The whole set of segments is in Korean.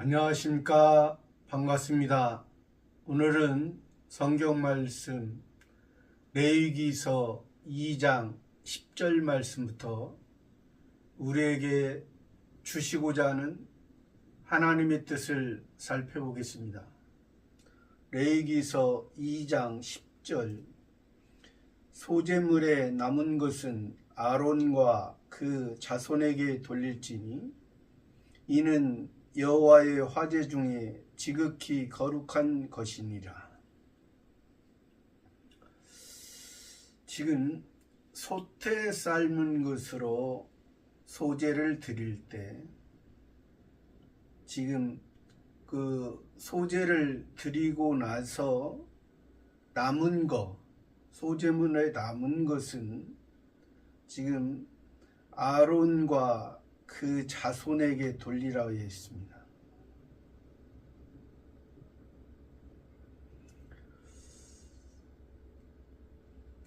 안녕하십니까. 반갑습니다. 오늘은 성경 말씀 레위기서 2장 10절 말씀부터 우리에게 주시고자 하는 하나님의 뜻을 살펴보겠습니다. 레위기서 2장 10절 소제물에 남은 것은 아론과 그 자손에게 돌릴지니 이는 여호와의 화제 중에 지극히 거룩한 것이니라. 지금 솥에 삶은 것으로 소제를 드릴 때 지금 그 소제를 드리고 나서 남은 것, 소제물에 남은 것은 지금 아론과 그 자손에게 돌리라고 했습니다.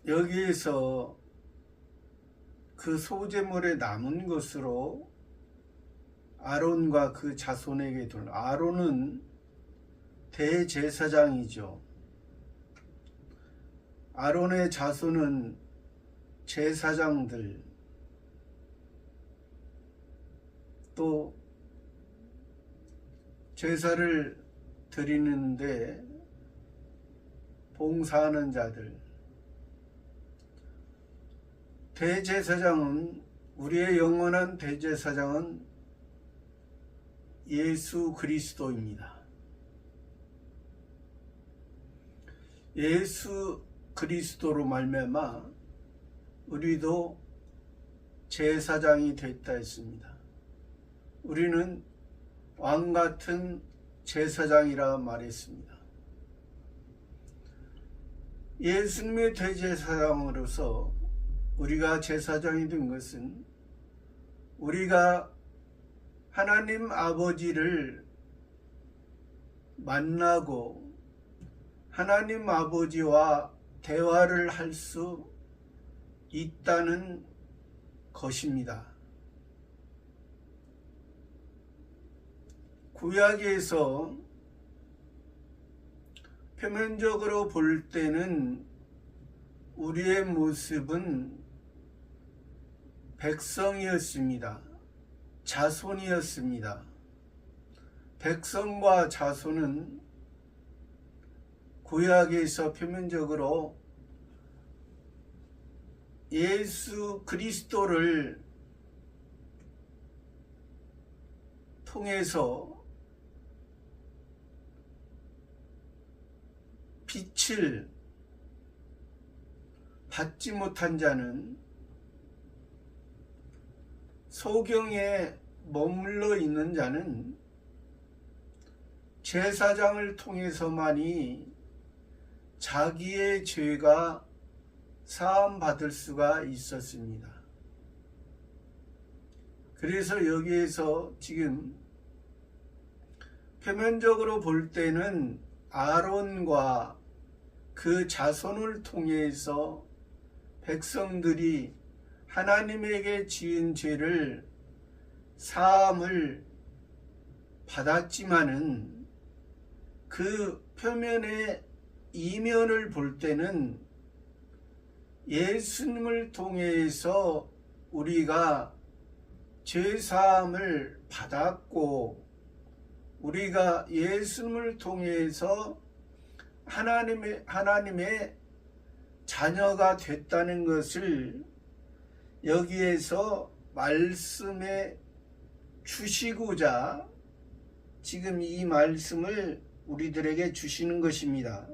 여기에서 그 소제물에 남은 것으로 아론과 그 자손에게 아론은 대제사장이죠. 아론의 자손은 제사장들, 또 제사를 드리는데 봉사하는 자들, 대제사장은 우리의 영원한 대제사장은 예수 그리스도입니다. 예수 그리스도로 말미암아 우리도 제사장이 됐다 했습니다. 우리는 왕같은 제사장이라 말했습니다. 예수님의 대제사장으로서 우리가 제사장이 된 것은 우리가 하나님 아버지를 만나고 하나님 아버지와 대화를 할 수 있다는 것입니다. 구약에서 표면적으로 볼 때는 우리의 모습은 백성이었습니다. 자손이었습니다. 백성과 자손은 구약에서 표면적으로 예수 그리스도를 통해서 빛을 받지 못한 자는 소경에 머물러 있는 자는 제사장을 통해서만이 자기의 죄가 사함받을 수가 있었습니다. 그래서 여기에서 지금 표면적으로 볼 때는 아론과 그 자손을 통해서 백성들이 하나님에게 지은 죄를 사함을 받았지만은 그 표면의 이면을 볼 때는 예수님을 통해서 우리가 죄 사함을 받았고 우리가 예수님을 통해서 하나님의 자녀가 됐다는 것을 여기에서 말씀해 주시고자 지금 이 말씀을 우리들에게 주시는 것입니다.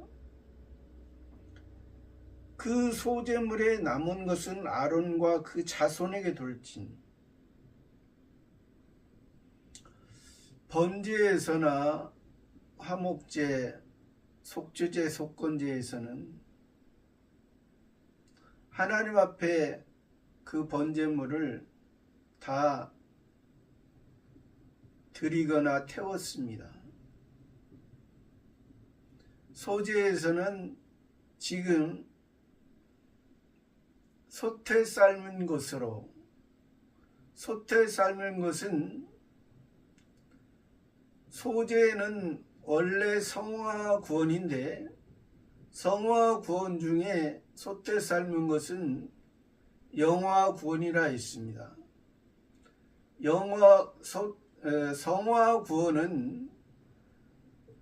그 소제물에 남은 것은 아론과 그 자손에게 돌진. 번제에서나 화목제, 속죄제, 속건제에서는 하나님 앞에 그 번제물을 다 드리거나 태웠습니다. 소제에서는 지금 솥에 삶은 것으로, 솥에 삶은 것은 소재는 원래 성화 구원인데 성화 구원 중에 소떼 삶은 것은 영화 구원이라 했습니다. 성화 구원은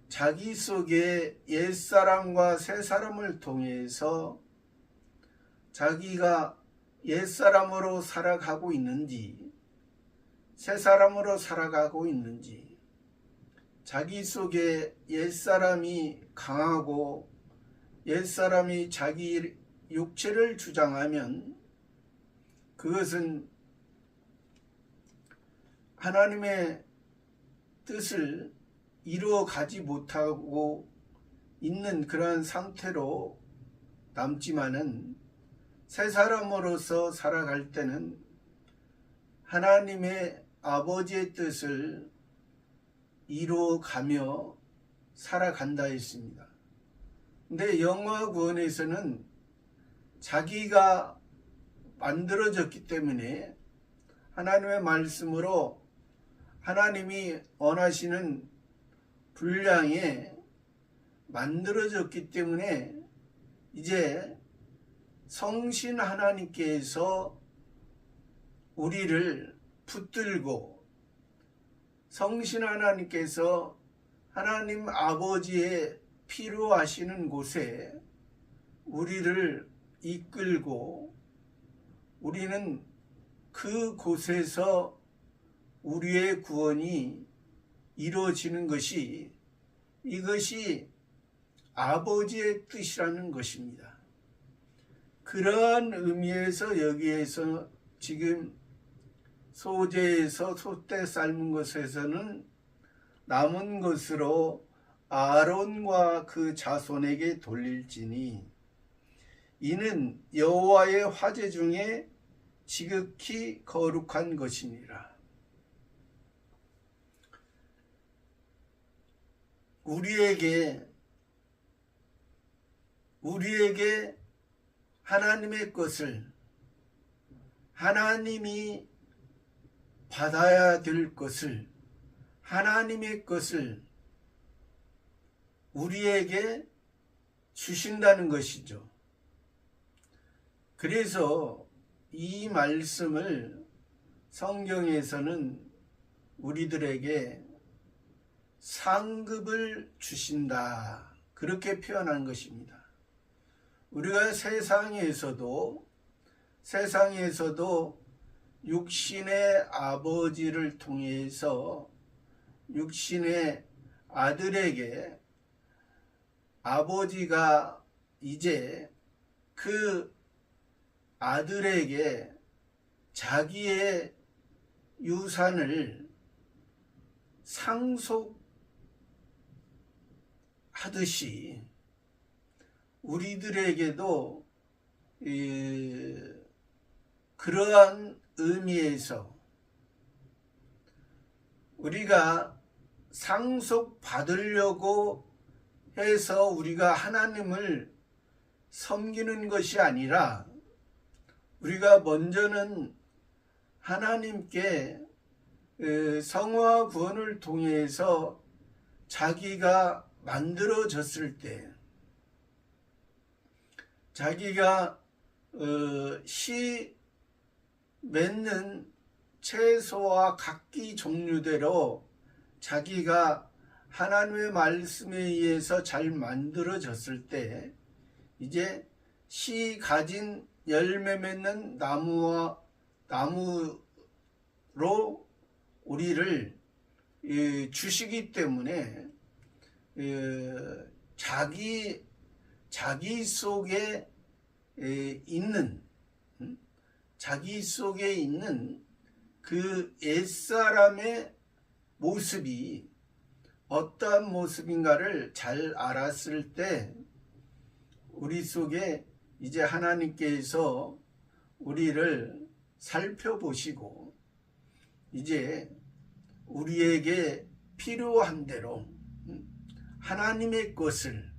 자기 속에 옛사람과 새사람을 통해서 자기가 옛사람으로 살아가고 있는지 새사람으로 살아가고 있는지, 자기 속에 옛사람이 강하고 옛사람이 자기 육체를 주장하면 그것은 하나님의 뜻을 이루어 가지 못하고 있는 그러한 상태로 남지만은 새 사람으로서 살아갈 때는 하나님의 아버지의 뜻을 이루어 가며 살아간다 했습니다. 근데 영화 구원에서는 자기가 만들어졌기 때문에 하나님의 말씀으로 하나님이 원하시는 분량에 만들어졌기 때문에 이제 성신 하나님께서 우리를 붙들고 성신 하나님께서 하나님 아버지의 필요하시는 곳에 우리를 이끌고 우리는 그 곳에서 우리의 구원이 이루어지는 것이 이것이 아버지의 뜻이라는 것입니다. 그러한 의미에서 여기에서 지금 소재에서 소떼 삶은 것에서는 남은 것으로 아론과 그 자손에게 돌릴지니 이는 여호와의 화제 중에 지극히 거룩한 것이니라. 우리에게 하나님의 것을 하나님이 받아야 될 것을 하나님의 것을 우리에게 주신다는 것이죠. 그래서 이 말씀을 성경에서는 우리들에게 상급을 주신다 그렇게 표현한 것입니다. 우리가 세상에서도 육신의 아버지를 통해서 육신의 아들에게 아버지가 이제 그 아들에게 자기의 유산을 상속하듯이 우리들에게도 그러한 의미에서 우리가 상속받으려고 해서 우리가 하나님을 섬기는 것이 아니라 우리가 먼저는 하나님께 성화 구원을 통해서 자기가 만들어졌을 때 자기가 씨 맺는 채소와 각기 종류대로 자기가 하나님의 말씀에 의해서 잘 만들어졌을 때 이제 씨 가진 열매 맺는 나무로 우리를 주시기 때문에 자기 속에 있는 그 옛사람의 모습이 어떠한 모습인가를 잘 알았을 때 우리 속에 이제 하나님께서 우리를 살펴보시고 이제 우리에게 필요한 대로 하나님의 것을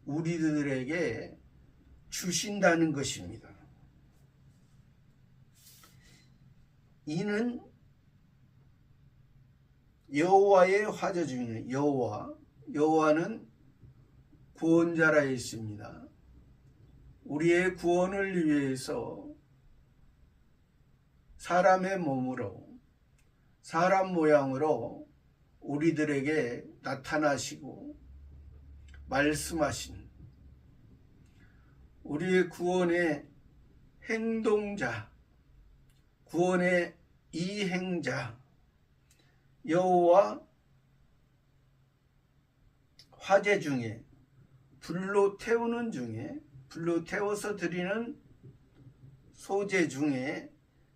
우리들에게 주신다는 것입니다. 이는 여호와의 화제 중에 여호와는 구원자라 했습니다. 우리의 구원을 위해서 사람의 몸으로 사람 모양으로 우리들에게 나타나시고 말씀하신 우리의 구원의 행동자, 구원의 이행자 여호와 화제 중에 불로 태워서 드리는 소재 중에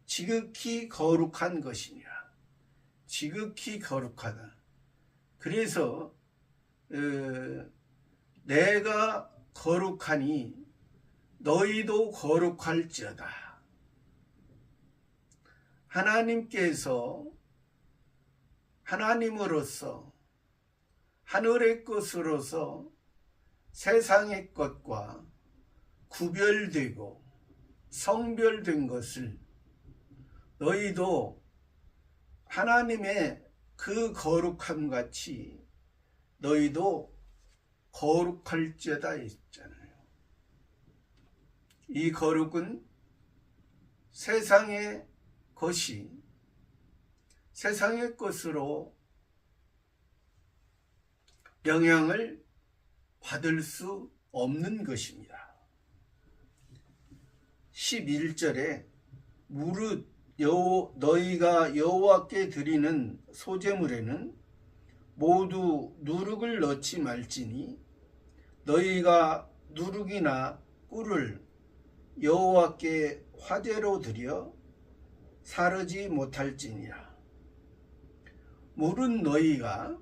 지극히 거룩한 것이니라. 지극히 거룩하다. 그래서 내가 거룩하니 너희도 거룩할지어다. 하나님으로서 하늘의 것으로서 세상의 것과 구별되고 성별된 것을 너희도 하나님의 그 거룩함 같이 너희도 거룩할지어다 했잖아요. 이 거룩은 세상의 것으로 영향을 받을 수 없는 것입니다. 11절에 무릇 너희가 여호와께 드리는 소제물에는 모두 누룩을 넣지 말지니 너희가 누룩이나 꿀을 여호와께 화제로 드려 사르지 못할지니라. 무릇 너희가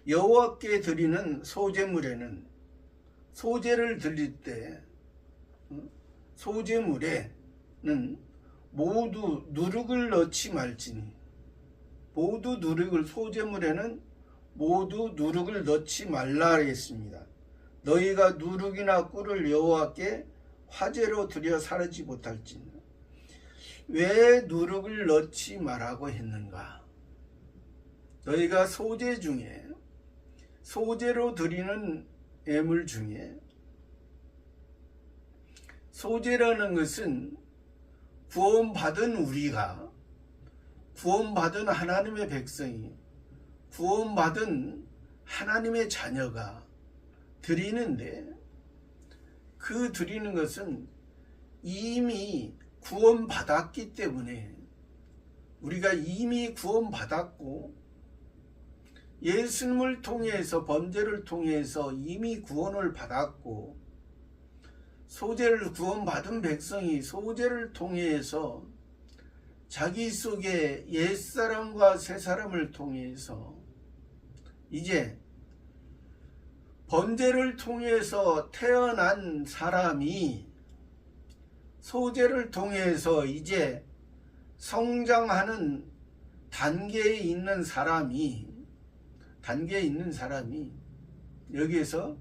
여호와께 드리는 소제물에는 소제를 드릴 때 소제물에는 모두 누룩을 넣지 말지니 소제물에는 모두 누룩을 넣지 말라 했습니다. 너희가 누룩이나 꿀을 여호와께 화제로 드려 사르지 못할지니. 왜 누룩을 넣지 말라고 했는가? 너희가 소제로 드리는 예물 중에 소제라는 것은 구원받은 우리가, 구원받은 하나님의 백성이, 구원받은 하나님의 자녀가 드리는데, 그 드리는 것은 이미 구원받았기 때문에, 우리가 이미 구원받았고 예수님을 통해서, 번제를 통해서 이미 구원을 받았고, 소제를 구원받은 백성이 소제를 통해서 자기 속에 옛사람과 새사람을 통해서 이제 번제를 통해서 태어난 사람이 소제를 통해서 이제 성장하는 단계에 있는 사람이 여기에서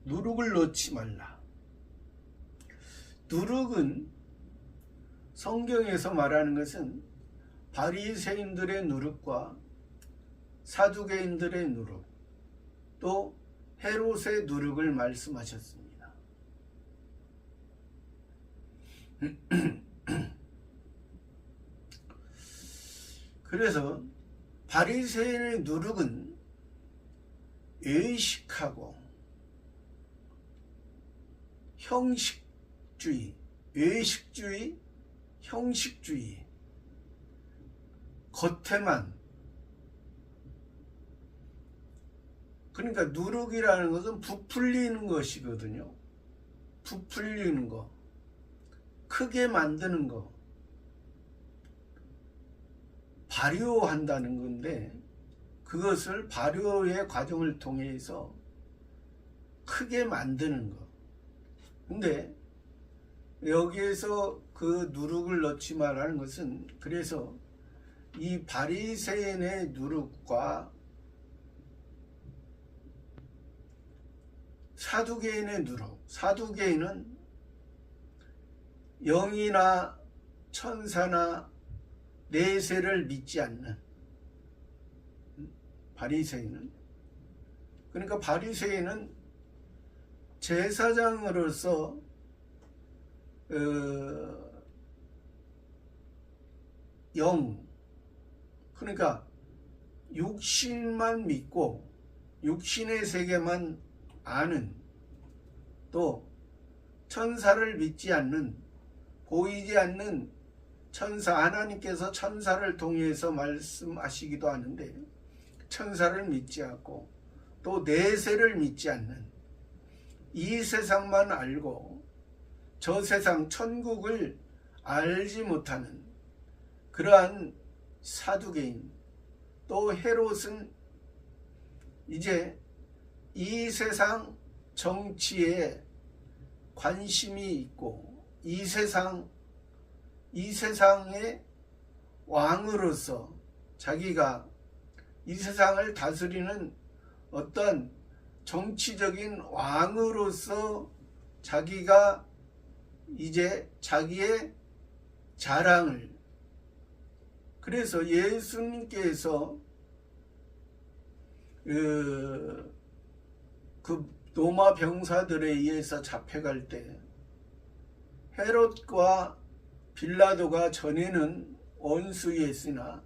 누룩을 넣지 말라. 누룩은 성경에서 말하는 것은 바리새인들의 누룩과 사두개인들의 누룩, 또 헤롯의 누룩을 말씀하셨습니다. 그래서 바리새인의 누룩은 외식하고 외식주의, 형식주의, 겉에만. 그러니까 누룩이라는 것은 부풀리는 것이거든요. 부풀리는 거, 크게 만드는 거, 발효한다는 건데, 그것을 발효의 과정을 통해서 크게 만드는 거. 근데 여기에서 그 누룩을 넣지 말라는 것은, 그래서 이 바리새인의 누룩과 사두개인의 누룩, 사두개인은 영이나 천사나 내세를 믿지 않는 바리새인은, 그러니까 바리새인은 제사장으로서 그러니까 육신만 믿고 육신의 세계만 아는, 또 천사를 믿지 않는, 보이지 않는 천사, 하나님께서 천사를 통해서 말씀하시기도 하는데 천사를 믿지 않고 또 내세를 믿지 않는, 이 세상만 알고 저 세상 천국을 알지 못하는 그러한 사두개인, 또 헤롯은 이제 이 세상 정치에 관심이 있고 이 세상의 왕으로서 자기가 이 세상을 다스리는 어떤 정치적인 왕으로서 자기가 이제 자기의 자랑을, 그래서 예수님께서 그 로마 병사들에 의해서 잡혀갈 때 헤롯과 빌라도가 전에는 원수였으나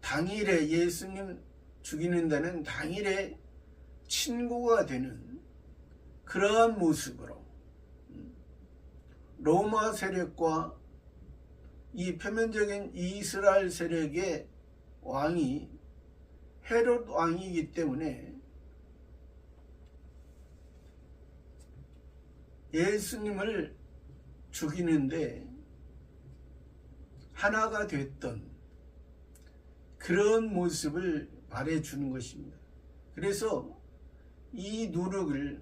당일에 예수님 죽이는 데는 당일에 친구가 되는 그러한 모습으로 로마 세력과 이 표면적인 이스라엘 세력의 왕이 헤롯 왕이기 때문에 예수님을 죽이는데 하나가 됐던 그런 모습을 말해주는 것입니다. 그래서 이 누룩을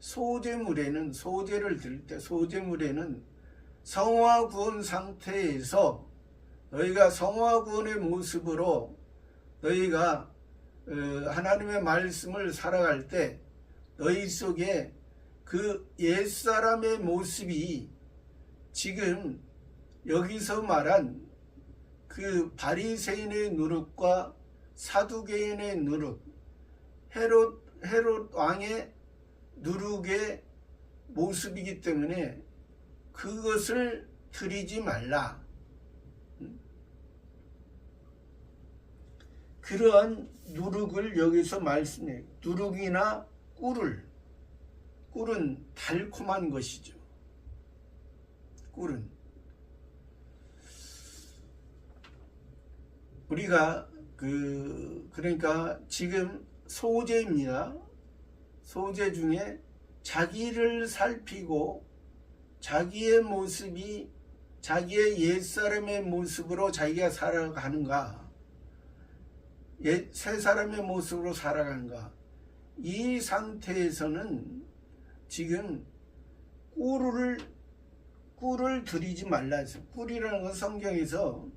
소제물에는, 소제를 드릴 때 소제물에는 성화구원 상태에서 너희가 성화구원의 모습으로 너희가 하나님의 말씀을 살아갈 때 너희 속에 그 옛사람의 모습이 지금 여기서 말한 그 바리새인의 누룩과 사두개인의 누룩, 헤롯 왕의 누룩의 모습이기 때문에 그것을 드리지 말라. 그러한 누룩을 여기서 말씀해요. 누룩이나 꿀은 달콤한 것이죠. 꿀은 우리가 그러니까 지금 소제입니다. 소제 중에 자기를 살피고 자기의 모습이 자기의 옛사람의 모습으로 자기가 살아가는가, 새 사람의 모습으로 살아가는가, 이 상태에서는 지금 꿀을 드리지 말라 했어요. 꿀이라는 건 성경에서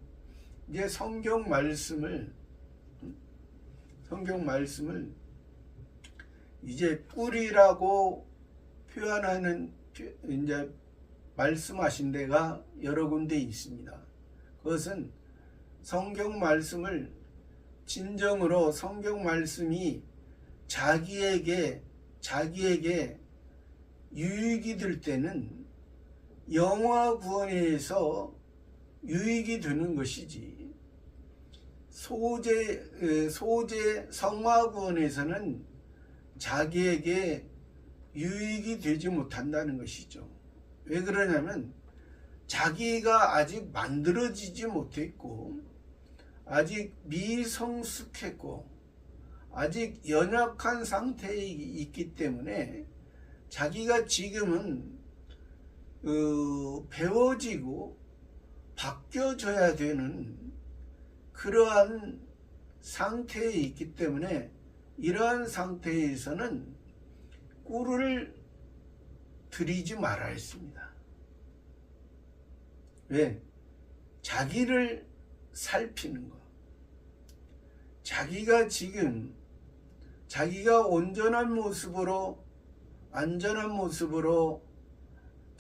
이제 성경 말씀을 이제 꿀이라고 표현하는 이제 말씀하신 데가 여러 군데 있습니다. 그것은 성경 말씀을 진정으로 성경 말씀이 자기에게 유익이 될 때는 영화 구원에서 유익이 되는 것이지, 소제 성화 구원에서는 자기에게 유익이 되지 못한다는 것이죠. 왜 그러냐면 자기가 아직 만들어지지 못했고 아직 미성숙했고 아직 연약한 상태에 있기 때문에 자기가 지금은 배워지고 바뀌어져야 되는 그러한 상태에 있기 때문에 이러한 상태에서는 꿀을 드리지 말아야 했습니다. 왜? 자기를 살피는 것. 자기가 지금 자기가 온전한 모습으로 안전한 모습으로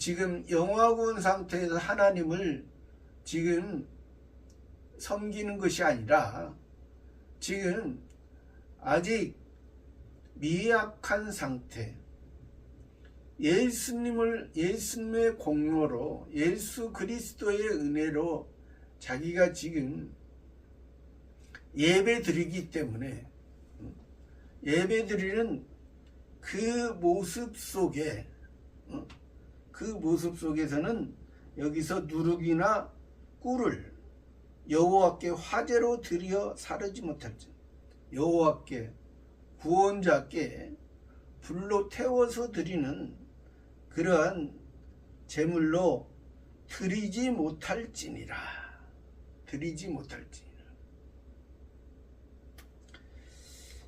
지금 영화고 온 상태에서 하나님을 지금 섬기는 것이 아니라 지금 아직 미약한 상태, 예수님의 공로로 예수 그리스도의 은혜로 자기가 지금 예배 드리기 때문에 예배 드리는 그 모습 속에서는 여기서 누룩이나 꿀을 여호와께 화제로 드려 사르지 못할지, 여호와께 구원자께 불로 태워서 드리는 그러한 제물로 드리지 못할지니라.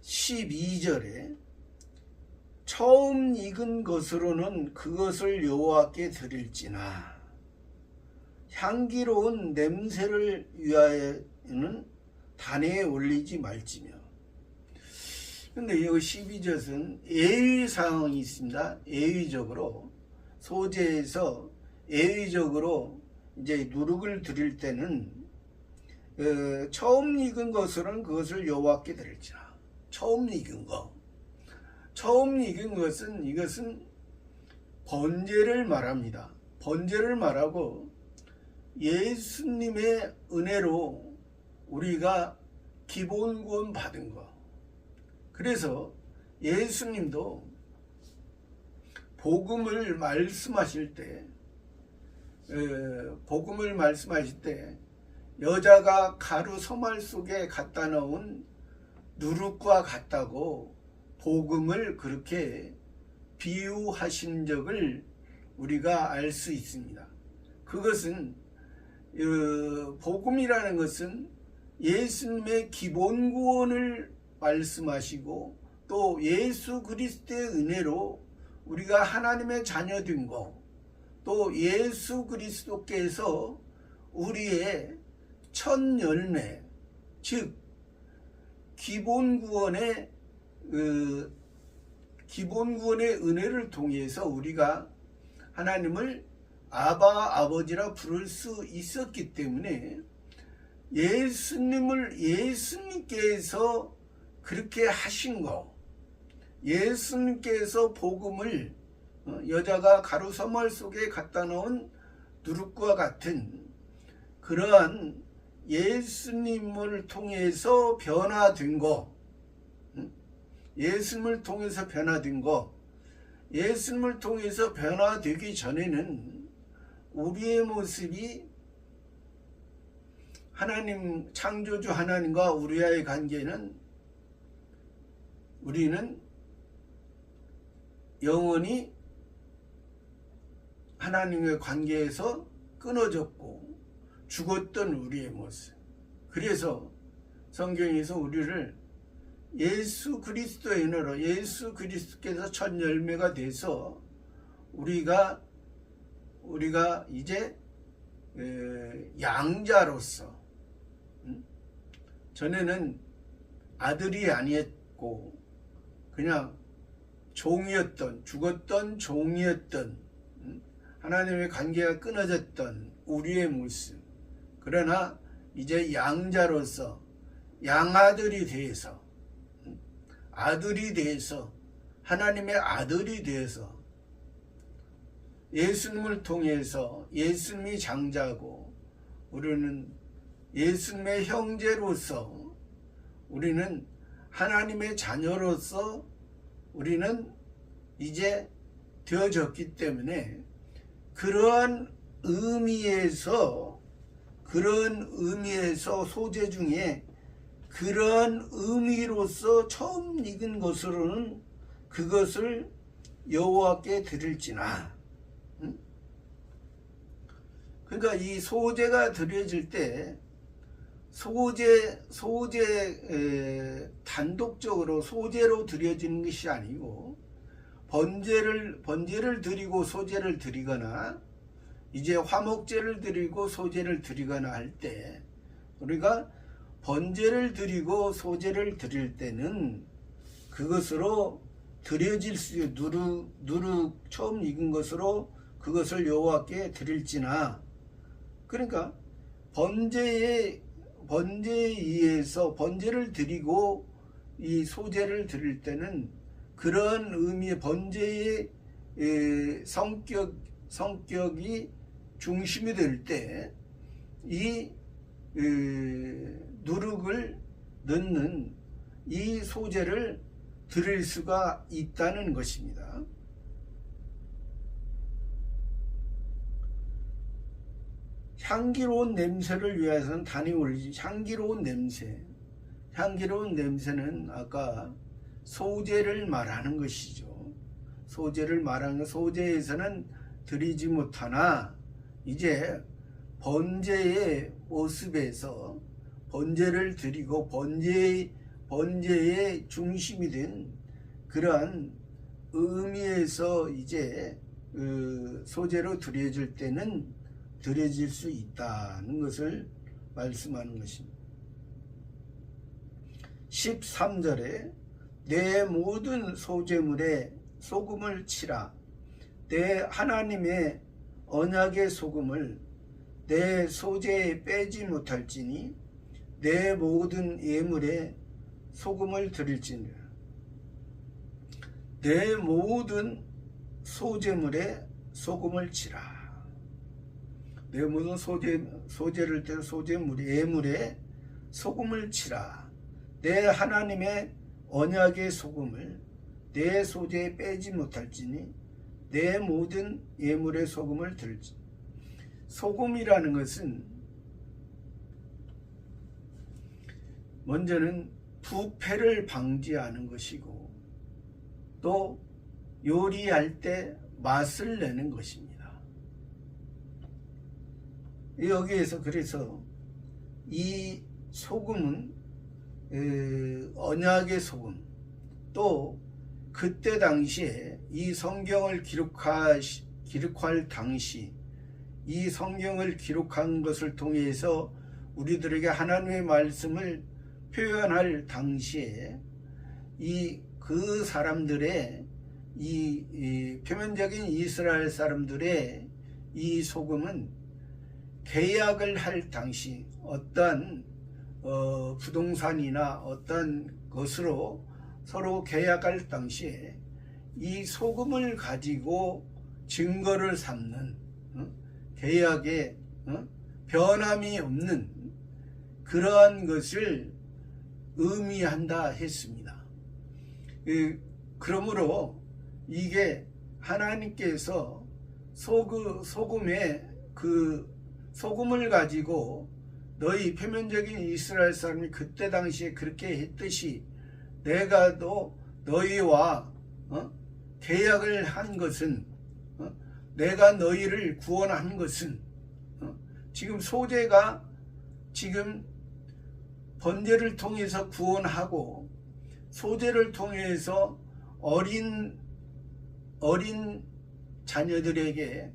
12절에 처음 익은 것으로는 그것을 여호와께 드릴지나 향기로운 냄새를 위하여는 단에 올리지 말지며. 근데 이 12절은 예의사항이 있습니다. 예의적으로 소재에서 예의적으로 이제 누룩을 드릴 때는 처음 익은 것으로는 그것을 여호와께 드릴지나. 처음 익은 것은 이것은 번제를 말합니다. 번제를 말하고 예수님의 은혜로 우리가 기본 구원 받은 거. 그래서 예수님도 복음을 말씀하실 때 여자가 가루 소말 속에 갖다 넣은 누룩과 같다고 복음을 그렇게 비유하신 적을 우리가 알 수 있습니다. 그것은 복음이라는 것은 예수님의 기본 구원을 말씀하시고 또 예수 그리스도의 은혜로 우리가 하나님의 자녀된 것, 또 예수 그리스도께서 우리의 첫 열매, 즉 기본 구원의 은혜를 통해서 우리가 하나님을 아버지라 부를 수 있었기 때문에 예수님께서 그렇게 하신 거, 예수님께서 복음을 여자가 가루 서멀 속에 갖다 놓은 누룩과 같은 그러한 예수님을 통해서 변화된 거, 예수님을 통해서 변화되기 전에는 우리의 모습이 하나님, 창조주 하나님과 우리와의 관계는 우리는 영원히 하나님의 관계에서 끊어졌고 죽었던 우리의 모습. 그래서 성경에서 우리를 예수 그리스도의 은혜로 예수 그리스도께서 첫 열매가 돼서 우리가 이제 양자로서, 전에는 아들이 아니었고 그냥 종이었던, 죽었던 종이었던, 하나님의 관계가 끊어졌던 우리의 모습. 그러나 이제 양자로서 양아들이 되어서, 아들이 되어서, 하나님의 아들이 되어서 예수님을 통해서 예수님이 장자고 우리는 예수님의 형제로서, 우리는 하나님의 자녀로서 우리는 이제 되어졌기 때문에 그러한 의미에서 소재 중에 그런 의미로서 처음 익은 것으로는 그것을 여호와께 드릴지나. 그러니까 이 소재가 드려질 때 단독적으로 소재로 드려지는 것이 아니고 번제를 드리고 소재를 드리거나 이제 화목제를 드리고 소재를 드리거나 할 때, 우리가 번제를 드리고 소재를 드릴 때는 그것으로 드려질 수, 누룩 처음 익은 것으로 그것을 여호와께 드릴지나. 그러니까 번제에 의해서 번제를 드리고 이 소제를 드릴 때는 그런 의미의 번제의 성격이 중심이 될 때 이 누룩을 넣는 이 소제를 드릴 수가 있다는 것입니다. 향기로운 냄새를 위해서는 단위 올리지. 향기로운 냄새는 아까 소제를 말하는 것이죠. 소제를 말하는 소제에서는 드리지 못하나 이제 번제의 모습에서 번제를 드리고 번제의 중심이 된 그러한 의미에서 이제 소제로 드려질 때는 드려질 수 있다는 것을 말씀하는 것입니다. 13절에 내 모든 소제물에 소금을 치라. 내 하나님의 언약의 소금을 내 소제에 빼지 못할지니 내 모든 예물에 소금을 드릴지니라. 내 모든 소제물에 소금을 치라. 내 모든 소제를 때 소제물 예물에 소금을 치라. 내 하나님의 언약의 소금을 내 소제에 빼지 못할지니 내 모든 예물에 소금을 드릴지. 소금이라는 것은 먼저는 부패를 방지하는 것이고 또 요리할 때 맛을 내는 것입니다. 여기에서 그래서 이 소금은 언약의 소금, 또 그때 당시에 이 성경을 기록할 당시 이 성경을 기록한 것을 통해서 우리들에게 하나님의 말씀을 표현할 당시에 그 사람들의 이 표면적인 이스라엘 사람들의 이 소금은 계약을 할 당시 어떤 부동산이나 어떤 것으로 서로 계약할 당시에 이 소금을 가지고 증거를 삼는 계약에 변함이 없는 그러한 것을 의미한다 했습니다. 그러므로 이게 하나님께서 소금에 그 소금을 가지고 너희 표면적인 이스라엘 사람이 그때 당시에 그렇게 했듯이 내가 또 너희와 계약을 한 것은 내가 너희를 구원한 것은 지금 소제가 지금 번제를 통해서 구원하고 소제를 통해서 어린 자녀들에게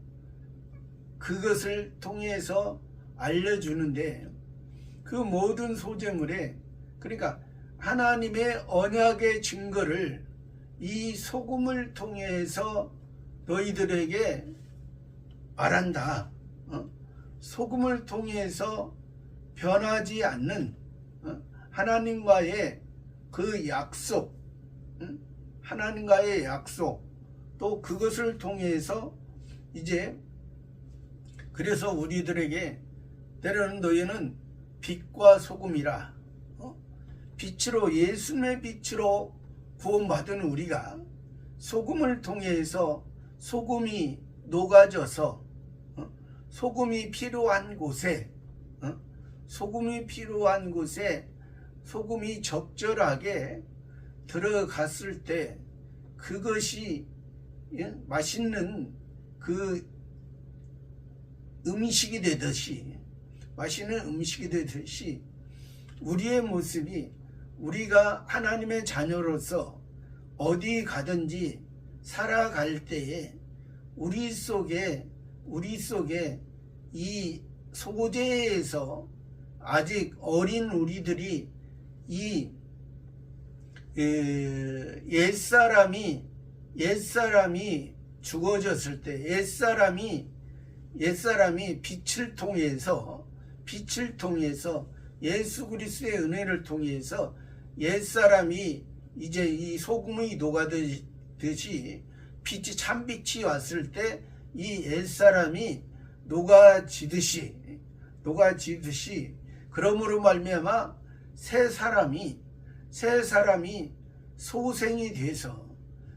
그것을 통해서 알려주는데 그 모든 소제물에 그러니까 하나님의 언약의 증거를 이 소금을 통해서 너희들에게 말한다. 소금을 통해서 변하지 않는 하나님과의 그 약속, 하나님과의 약속, 또 그것을 통해서 이제 그래서 우리들에게 때로는 너희는 빛과 소금이라, 빛으로 예수님의 빛으로 구원받은 우리가 소금을 통해서 소금이 녹아져서 소금이 필요한 곳에 소금이 적절하게 들어갔을 때 그것이 맛있는 그 음식이 되듯이 우리의 모습이 우리가 하나님의 자녀로서 어디 가든지 살아갈 때에 우리 속에 이 소제에서 아직 어린 우리들이 이 옛사람이 죽어졌을 때 옛사람이 빛을 통해서 예수 그리스도의 은혜를 통해서 옛사람이 이제 이 소금이 녹아듯이 참빛이 왔을 때 이 옛사람이 녹아지듯이 그러므로 말미암아 새 사람이 소생이 돼서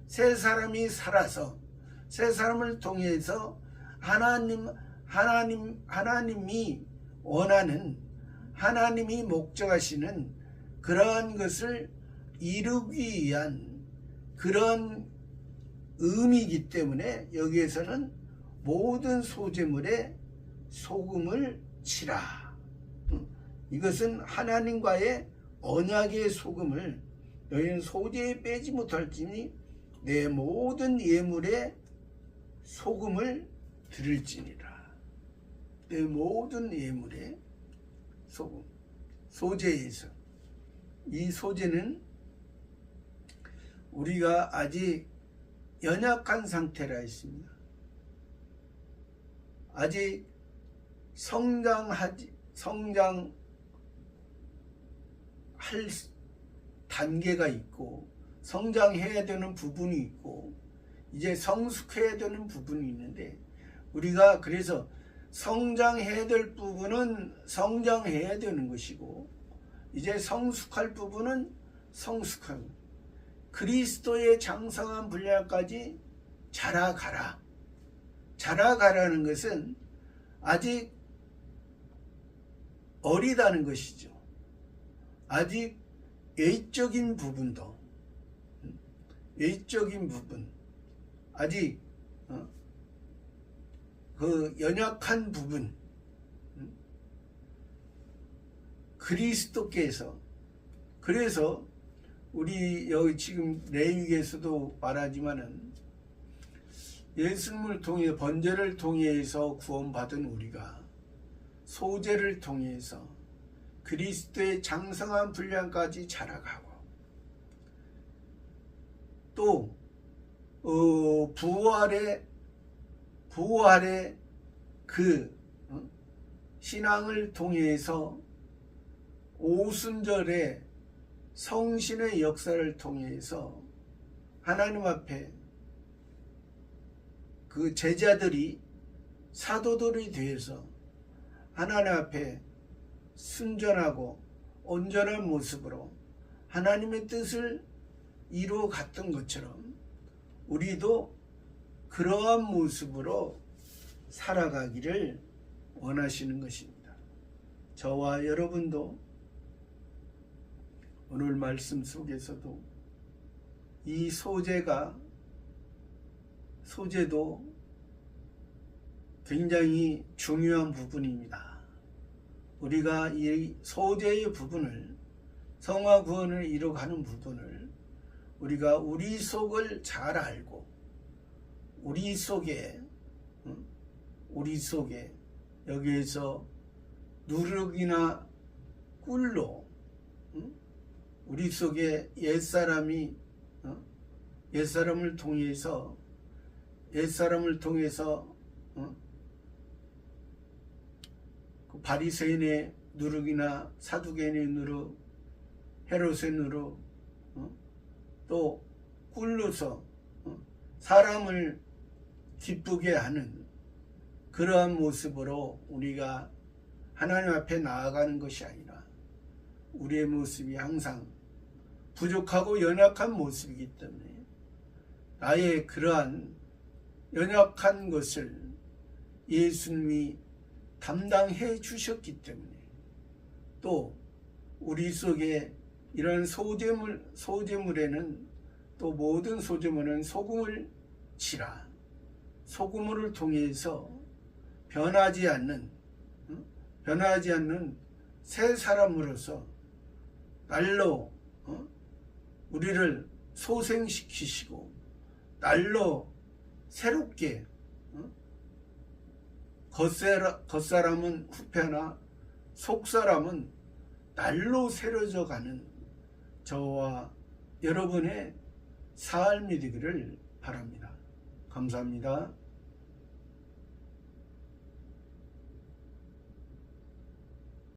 새 사람이 살아서 새 사람을 통해서 하나님이 원하는 하나님이 목적하시는 그러한 것을 이루기 위한 그런 의미이기 때문에 여기에서는 모든 소재물에 소금을 치라. 이것은 하나님과의 언약의 소금을 너희는 소재에 빼지 못할지니 내 모든 예물에 소금을 드릴지니라. 내 모든 예물에 소금. 소재에서 이 소재는 우리가 아직 연약한 상태라 했습니다. 아직 성장할 단계가 있고 성장해야 되는 부분이 있고 이제 성숙해야 되는 부분이 있는데 우리가 그래서 성장해야 될 부분은 성장해야 되는 것이고 이제 성숙할 부분은 성숙하고 그리스도의 장성한 분량까지 자라가라는 것은 아직 어리다는 것이죠. 아직 외적인 부분 아직 그 연약한 부분 그리스도께서 그래서 우리 여기 지금 레위기에서도 말하지만은 예수님을 통해 번제를 통해서 구원받은 우리가 소재를 통해서 그리스도의 장성한 분량까지 자라가고 또 부활의 그 신앙을 통해서 오순절의 성신의 역사를 통해서 하나님 앞에 그 제자들이 사도들이 되어서 하나님 앞에 순전하고 온전한 모습으로 하나님의 뜻을 이루어 갔던 것처럼 우리도 그러한 모습으로 살아가기를 원하시는 것입니다. 저와 여러분도 오늘 말씀 속에서도 이 소재도 굉장히 중요한 부분입니다. 우리가 이 소재의 부분을 성화 구원을 이루어가는 부분을 우리가 우리 속을 잘 알고 우리 속에 여기에서 누룩이나 꿀로 우리 속에 옛사람을 통해서 그 바리새인의 누룩이나 사두개인의 누룩, 헤롯의 누룩, 또 꿀로서 사람을 기쁘게 하는 그러한 모습으로 우리가 하나님 앞에 나아가는 것이 아니라 우리의 모습이 항상 부족하고 연약한 모습이기 때문에 나의 그러한 연약한 것을 예수님이 담당해 주셨기 때문에 또 우리 속에 이런 소재물에는 또 모든 소재물은 소금을 치라. 소금을 통해서 변하지 않는 새 사람으로서 날로 우리를 소생시키시고 날로 새롭게 겉사람은 후패나 속사람은 날로 새로져 가는 저와 여러분의 삶이 되기를 바랍니다. 감사합니다.